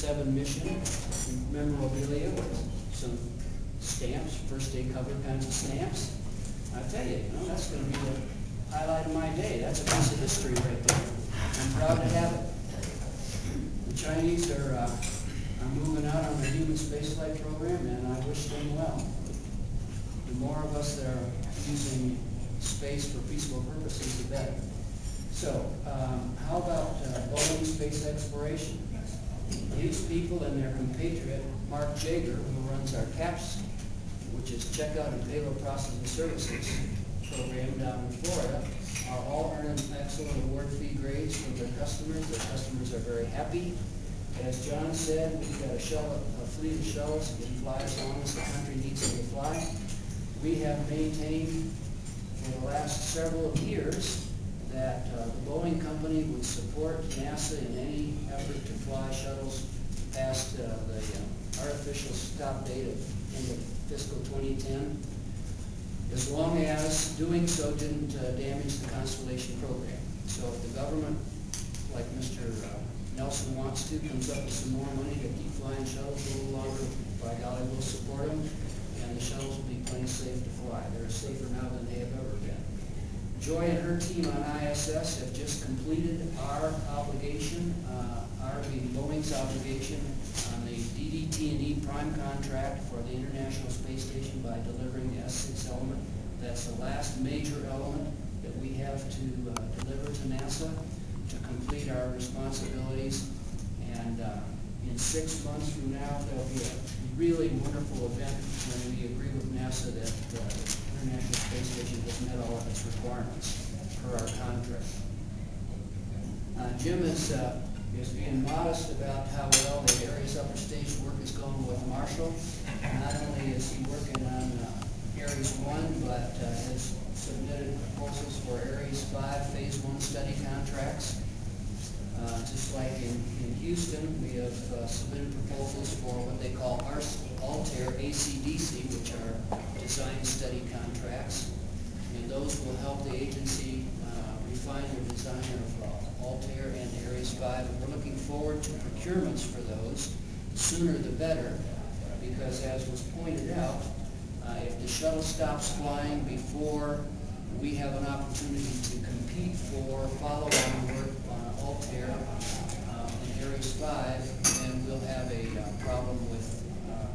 7 mission memorabilia with some stamps, first day cover kinds of stamps. I tell you, that's going to be the highlight of my day. That's a piece of history right there. I'm proud to have it. The Chinese are moving out on their human spaceflight program, and I wish them well. The more of us that are using space for peaceful purposes, the better. So, how about Boeing space exploration? These people and their compatriot, Mark Jager, who runs our CAPS, which is Checkout and Payload Processing Services program down in Florida, are all earning excellent award fee grades from their customers. Their customers are very happy. As John said, we've got a fleet of shuttles that can fly as long as the country needs them to fly. We have maintained for the last several years that the Boeing company would support NASA in any effort to fly shuttles past the artificial stop date of end of fiscal 2010, as long as doing so didn't damage the Constellation program. So if the government, like Mr. Nelson wants to, comes up with some more money to keep flying shuttles a little longer, by golly, we'll support them, and the shuttles will be plenty safe to fly. They're safer now than they have ever been. Joy and her team on ISS have just completed our obligation, Boeing's obligation on the DD-T&E prime contract for the International Space Station by delivering the S6 element. That's the last major element that we have to deliver to NASA to complete our responsibilities. And in 6 months from now, there'll be a really wonderful event when we agree with NASA that the International Space Station has met all of its requirements per our contract. Jim is being modest about how well the Ares upper stage work is going with Marshall. Not only is he working on Ares 1, but has submitted proposals for Ares 5 Phase 1 study contracts. Just like in Houston, we have submitted proposals for what they call Altair ACDC, which are design study contracts. And those will help the agency refine their design of Altair and Ares 5. And we're looking forward to procurements for those. The sooner the better, because as was pointed out, if the shuttle stops flying before we have an opportunity to compete for follow-on work on Altair and Ares 5, then we'll have a problem with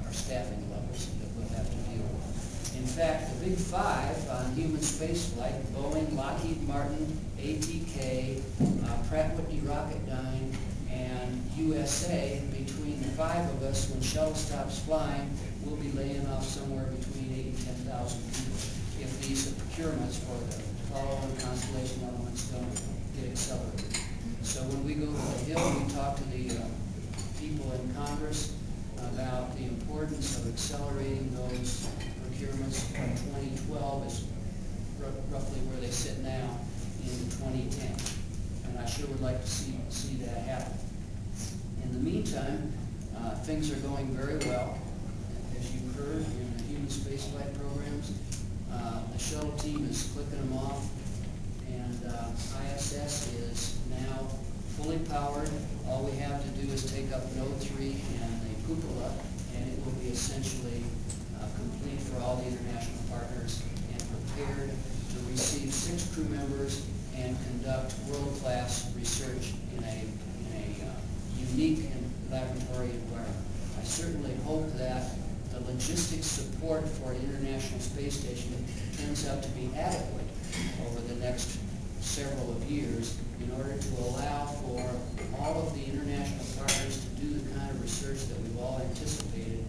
our staffing levels that we'll have to deal with. In fact, the big five on human spaceflight, Boeing, Lockheed Martin, ATK, Pratt & Whitney Rocketdyne, and USA, between the 5 of us, when shuttle stops flying, we'll be laying off somewhere between 8,000 and 10,000 people if these procurements for the follow-on Constellation elements don't get accelerated. So when we go to the Hill, we talk to the people in Congress about the importance of accelerating those procurements from 2012 is roughly where they sit now in 2010. And I sure would like to see that happen. In the meantime, things are going very well. As you've heard in the human spaceflight programs, the shuttle team is clicking them off, and ISS is now fully powered. All we have to do is take up Node 3 and the cupola, and it will be essentially complete for all the international partners and prepared to receive 6 crew members and conduct world-class research in a unique and laboratory environment. I certainly hope that the logistics support for the International Space Station turns out to be adequate over the next several of years in order to allow for all of the international partners to do the kind of research that we've all anticipated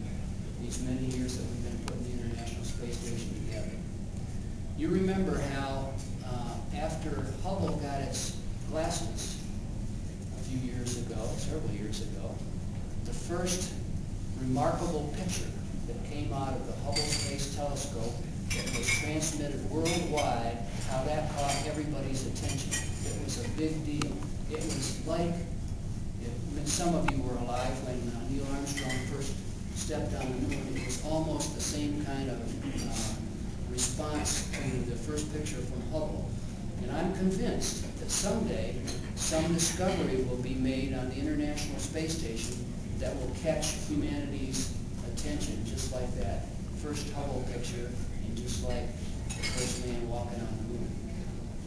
these many years that we've been putting the International Space Station together. You remember how after Hubble got its glasses a few years ago, several years ago, the first remarkable picture that came out of the Hubble Space Telescope that was transmitted worldwide, how that caught everybody's attention. It was a big deal. It was like, some of you were alive when Neil Armstrong first stepped on the moon. It was almost the same kind of response to the first picture from Hubble. And I'm convinced that someday some discovery will be made on the International Space Station that will catch humanity's attention, just like that first Hubble picture and just like the first man walking on the moon.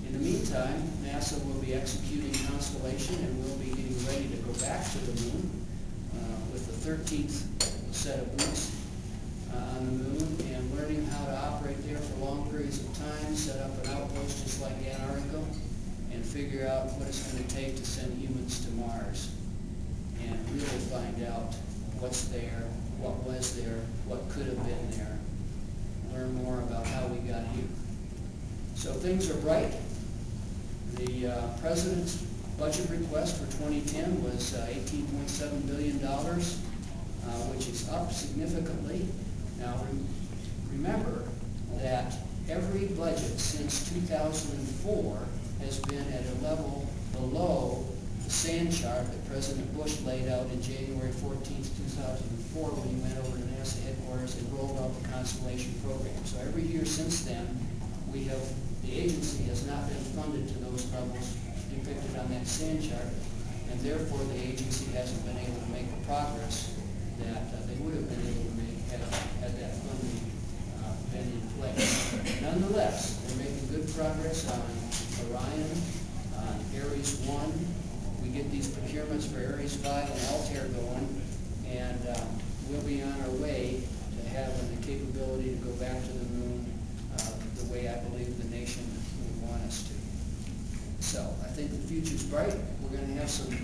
In the meantime, NASA will be executing Constellation, and we'll be getting ready to go back to the moon with the 13th set of boots on the moon, and learning how to operate there for long periods of time, set up an outpost just like Antarctica, and figure out what it's going to take to send humans to Mars, and really find out what's there, what was there, what could have been there, learn more about how we got here. So things are bright. The President's budget request for 2010 was $18.7 billion, which is up significantly. Now remember that every budget since 2004 has been at a level below the sand chart that President Bush laid out in January 14th, 2004 when he went over to NASA headquarters and rolled out the Constellation program. So every year since then, the agency has not been funded to those levels depicted on that sand chart, and therefore the agency hasn't been able to make the progress that they would have been able to make had that funding been in place. Nonetheless, they're making good progress on Orion, on Ares 1. We get these procurements for Ares 5 and Altair going, and we'll be on our way to having the capability to go back to the moon the way I believe the nation would want us to. So I think the future's bright. We're going to have some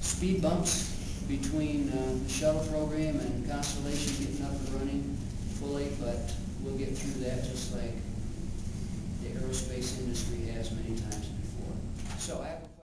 speed bumps between the shuttle program and Constellation getting up and running fully, but we'll get through that just like the aerospace industry has many times before. So